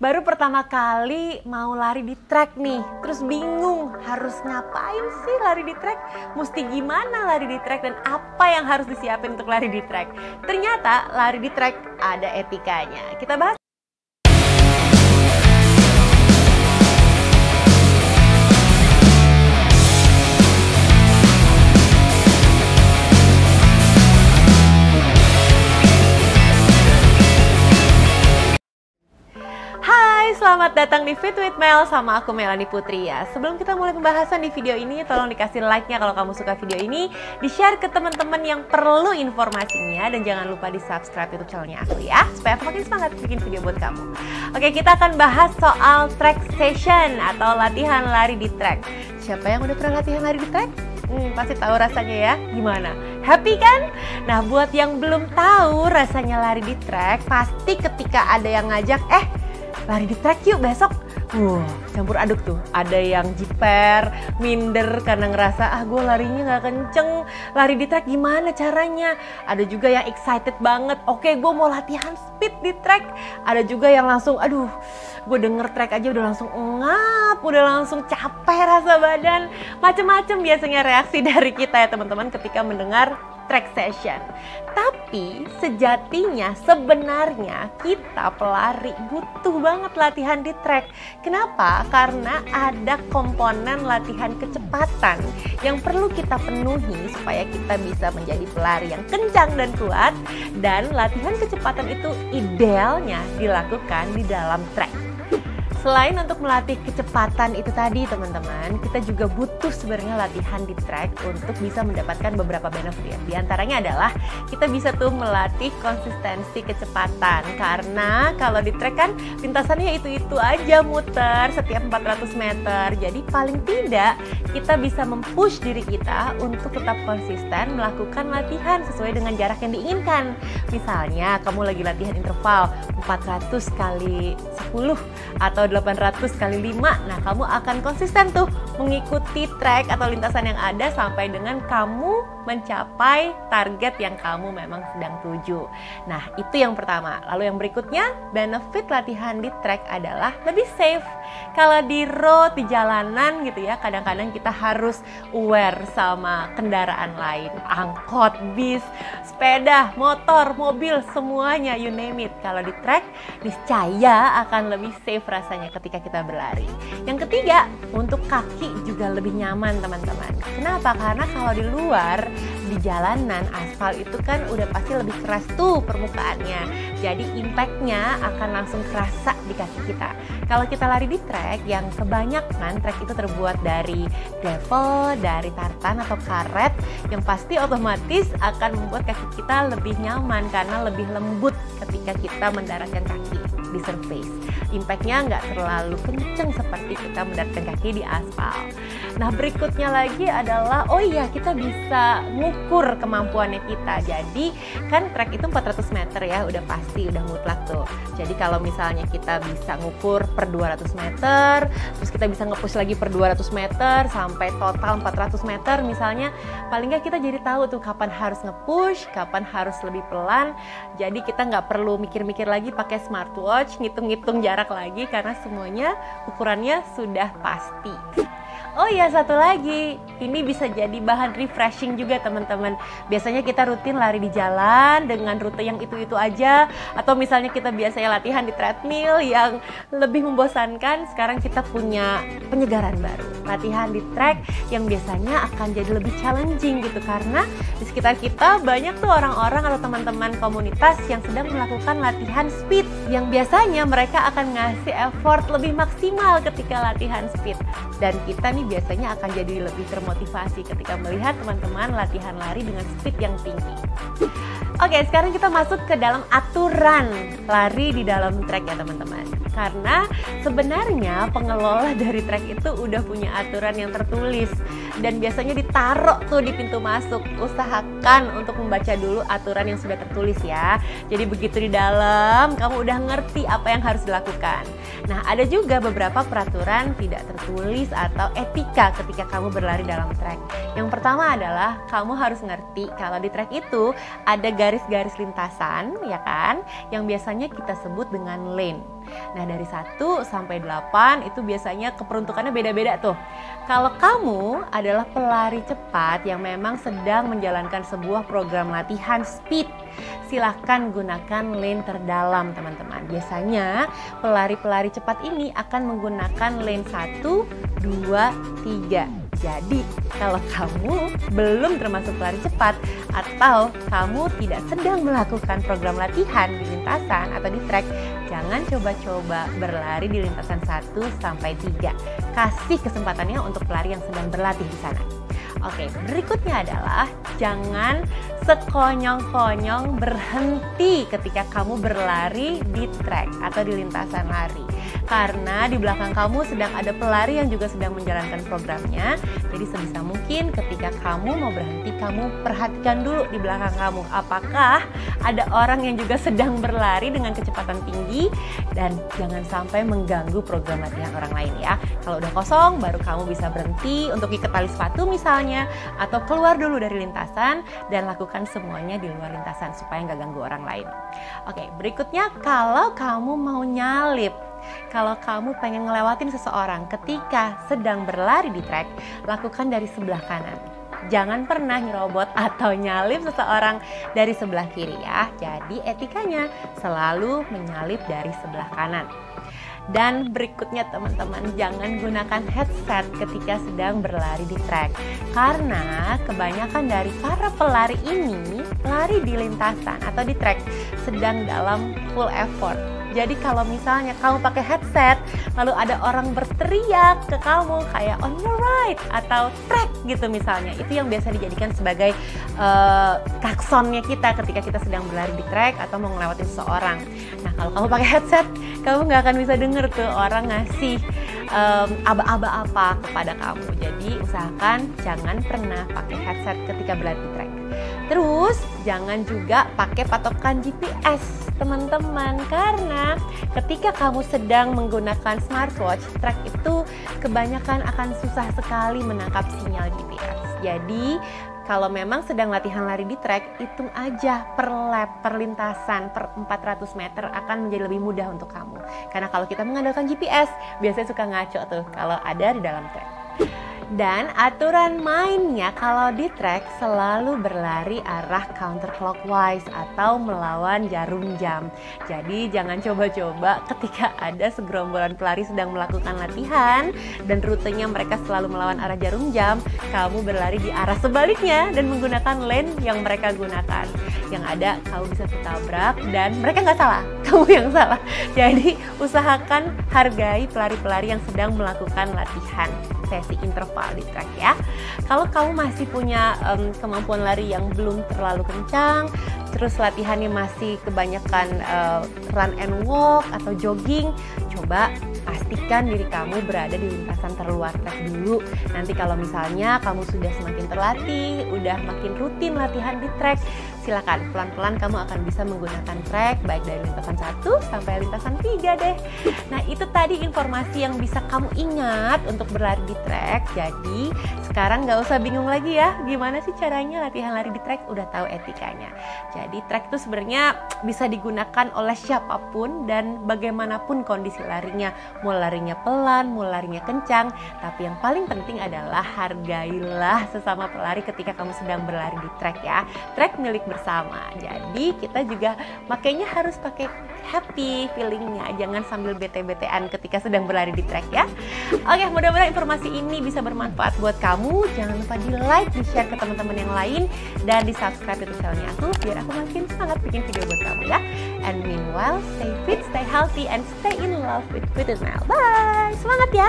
Baru pertama kali mau lari di track nih, terus bingung harus ngapain sih lari di track, mesti gimana lari di track, dan apa yang harus disiapin untuk lari di track. Ternyata lari di track ada etikanya. Kita bahas. Selamat datang di Fit with Mel sama aku Melanie Putri ya. Sebelum kita mulai pembahasan di video ini, tolong dikasih like-nya kalau kamu suka video ini, di-share ke teman-teman yang perlu informasinya, dan jangan lupa di-subscribe YouTube channelnya aku ya, supaya aku makin semangat bikin video buat kamu. Oke, kita akan bahas soal track session atau latihan lari di track. Siapa yang udah pernah latihan lari di track? Pasti tahu rasanya ya, gimana? Happy kan? Nah, buat yang belum tahu rasanya lari di track, pasti ketika ada yang ngajak, lari di track yuk besok. Campur aduk tuh. Ada yang jiper, minder karena ngerasa gue larinya gak kenceng. Lari di track gimana caranya? Ada juga yang excited banget. Oke, gue mau latihan speed di track. Ada juga yang langsung, gue denger track aja udah langsung ngap, udah langsung capek rasa badan. Macem-macem biasanya reaksi dari kita ya teman-teman ketika mendengar track session. Tapi sejatinya sebenarnya kita pelari butuh banget latihan di track. Kenapa? Karena ada komponen latihan kecepatan yang perlu kita penuhi supaya kita bisa menjadi pelari yang kencang dan kuat. Dan latihan kecepatan itu idealnya dilakukan di dalam track. Selain untuk melatih kecepatan itu tadi teman-teman, kita juga butuh sebenarnya latihan di track untuk bisa mendapatkan beberapa benefit. Di antaranya adalah kita bisa tuh melatih konsistensi kecepatan. Karena kalau di track kan lintasannya itu-itu aja muter setiap 400 meter. Jadi paling tidak kita bisa mempush diri kita untuk tetap konsisten melakukan latihan sesuai dengan jarak yang diinginkan. Misalnya kamu lagi latihan interval 400 kali 10 atau 800 kali 5. Nah, kamu akan konsisten tuh mengikuti track atau lintasan yang ada sampai dengan kamu mencapai target yang kamu memang sedang tuju. Nah, itu yang pertama. Lalu yang berikutnya, benefit latihan di track adalah lebih safe. Kalau di road, di jalanan gitu ya, kadang-kadang kita harus aware sama kendaraan lain. Angkot, bis, sepeda, motor, mobil, semuanya, you name it. Kalau di track, niscaya akan lebih safe rasanya ketika kita berlari. Yang ketiga, untuk kaki juga lebih nyaman teman-teman. Kenapa? Karena kalau di luar, di jalanan, aspal itu kan udah pasti lebih keras tuh permukaannya. Jadi impactnya akan langsung kerasa di kaki kita. Kalau kita lari di track, yang kebanyakan track itu terbuat dari gravel, dari tartan atau karet, yang pasti otomatis akan membuat kaki kita lebih nyaman karena lebih lembut ketika kita mendaratkan kaki di surface. Impactnya nggak terlalu kenceng seperti kita mendaratkan kaki di aspal. Nah, berikutnya lagi adalah, kita bisa ngukur kemampuannya kita. Jadi kan track itu 400 meter ya, udah pasti, udah mutlak tuh. Jadi kalau misalnya kita bisa ngukur per 200 meter, terus kita bisa nge-push lagi per 200 meter sampai total 400 meter misalnya, paling nggak kita jadi tahu tuh kapan harus nge-push, kapan harus lebih pelan. Jadi kita nggak perlu mikir-mikir lagi pakai smartwatch, ngitung-ngitung jarak lagi, karena semuanya ukurannya sudah pasti. Satu lagi, ini bisa jadi bahan refreshing juga teman-teman. Biasanya kita rutin lari di jalan dengan rute yang itu-itu aja, atau misalnya kita biasanya latihan di treadmill yang lebih membosankan. Sekarang kita punya penyegaran baru, latihan di track yang biasanya akan jadi lebih challenging gitu, karena di sekitar kita banyak tuh orang-orang atau teman-teman komunitas yang sedang melakukan latihan speed, yang biasanya mereka akan ngasih effort lebih maksimal ketika latihan speed. Dan kita nih biasanya akan jadi lebih termotivasi ketika melihat teman-teman latihan lari dengan speed yang tinggi. Oke, sekarang kita masuk ke dalam aturan lari di dalam track ya teman-teman. Karena sebenarnya pengelola dari track itu udah punya aturan yang tertulis dan biasanya ditaruh tuh di pintu masuk. Usahakan untuk membaca dulu aturan yang sudah tertulis ya. Jadi begitu di dalam, kamu udah ngerti apa yang harus dilakukan. Nah, ada juga beberapa peraturan tidak tertulis atau etika ketika kamu berlari dalam track. Yang pertama adalah kamu harus ngerti kalau di track itu ada garis-garis lintasan, ya kan? Yang biasanya kita sebut dengan lane. Nah, dari 1 sampai 8 itu biasanya keperuntukannya beda-beda tuh. Kalau kamu adalah pelari cepat yang memang sedang menjalankan sebuah program latihan speed, silahkan gunakan lane terdalam, teman-teman. Biasanya pelari-pelari cepat ini akan menggunakan lane 1, 2, 3. Jadi, kalau kamu belum termasuk pelari cepat atau kamu tidak sedang melakukan program latihan di lintasan atau di track, jangan coba-coba berlari di lintasan 1 sampai 3. Kasih kesempatannya untuk pelari yang sedang berlatih di sana. Oke, berikutnya adalah jangan sekonyong-konyong berhenti ketika kamu berlari di track atau di lintasan lari. Karena di belakang kamu sedang ada pelari yang juga sedang menjalankan programnya. Jadi sebisa mungkin ketika kamu mau berhenti, kamu perhatikan dulu di belakang kamu. Apakah ada orang yang juga sedang berlari dengan kecepatan tinggi, dan jangan sampai mengganggu program latihan orang lain ya. Kalau udah kosong, baru kamu bisa berhenti untuk ikat tali sepatu misalnya, atau keluar dulu dari lintasan dan lakukan semuanya di luar lintasan supaya nggak ganggu orang lain. Oke, berikutnya kalau kamu mau nyalip, kalau kamu pengen ngelewatin seseorang ketika sedang berlari di track, lakukan dari sebelah kanan. Jangan pernah nyerobot atau nyalip seseorang dari sebelah kiri ya. Jadi etikanya selalu menyalip dari sebelah kanan. Dan berikutnya teman-teman, jangan gunakan headset ketika sedang berlari di track. Karena kebanyakan dari para pelari ini, pelari di lintasan atau di track sedang dalam full effort. Jadi kalau misalnya kamu pakai headset, lalu ada orang berteriak ke kamu kayak on your right atau track gitu misalnya, itu yang biasa dijadikan sebagai klaksonnya kita ketika kita sedang berlari di track atau mau ngelewatin seseorang. Nah, kalau kamu pakai headset, kamu nggak akan bisa denger tuh orang ngasih aba-aba apa kepada kamu. Jadi usahakan jangan pernah pakai headset ketika berlari di track. Terus jangan juga pakai patokan GPS teman-teman, karena ketika kamu sedang menggunakan smartwatch, track itu kebanyakan akan susah sekali menangkap sinyal GPS. Jadi kalau memang sedang latihan lari di track, hitung aja per lap, per lintasan, per 400 meter akan menjadi lebih mudah untuk kamu. Karena kalau kita mengandalkan GPS, biasanya suka ngaco tuh kalau ada di dalam track. Dan aturan mainnya kalau di track selalu berlari arah counterclockwise atau melawan jarum jam. Jadi jangan coba-coba ketika ada segerombolan pelari sedang melakukan latihan dan rutenya mereka selalu melawan arah jarum jam, kamu berlari di arah sebaliknya dan menggunakan lane yang mereka gunakan. Yang ada kamu bisa tertabrak dan mereka nggak salah, kamu yang salah. Jadi usahakan hargai pelari-pelari yang sedang melakukan latihan sesi interval di track ya. Kalau kamu masih punya kemampuan lari yang belum terlalu kencang, terus latihannya masih kebanyakan run and walk atau jogging, coba pastikan diri kamu berada di lintasan terluar track dulu. Nanti kalau misalnya kamu sudah semakin terlatih, udah makin rutin latihan di track, silakan pelan-pelan kamu akan bisa menggunakan track baik dari lintasan 1 sampai lintasan 3 deh. Nah, itu tadi informasi yang bisa kamu ingat untuk berlari di track. Jadi sekarang nggak usah bingung lagi ya, gimana sih caranya latihan lari di track, udah tahu etikanya. Jadi track itu sebenarnya bisa digunakan oleh siapapun dan bagaimanapun kondisi larinya, mau larinya pelan, mau larinya kencang, tapi yang paling penting adalah hargailah sesama pelari ketika kamu sedang berlari di track ya. Track milik bersama, jadi kita juga makanya harus pakai happy feelingnya, jangan sambil bete-betean ketika sedang berlari di track ya. Oke, mudah-mudahan informasi ini bisa bermanfaat buat kamu. Jangan lupa di like, di share ke teman-teman yang lain, dan di subscribe YouTube channelnya aku biar aku makin semangat bikin video buat kamu ya. And meanwhile, stay fit, stay healthy, and stay in love with Fit with Mel. Bye, semangat ya.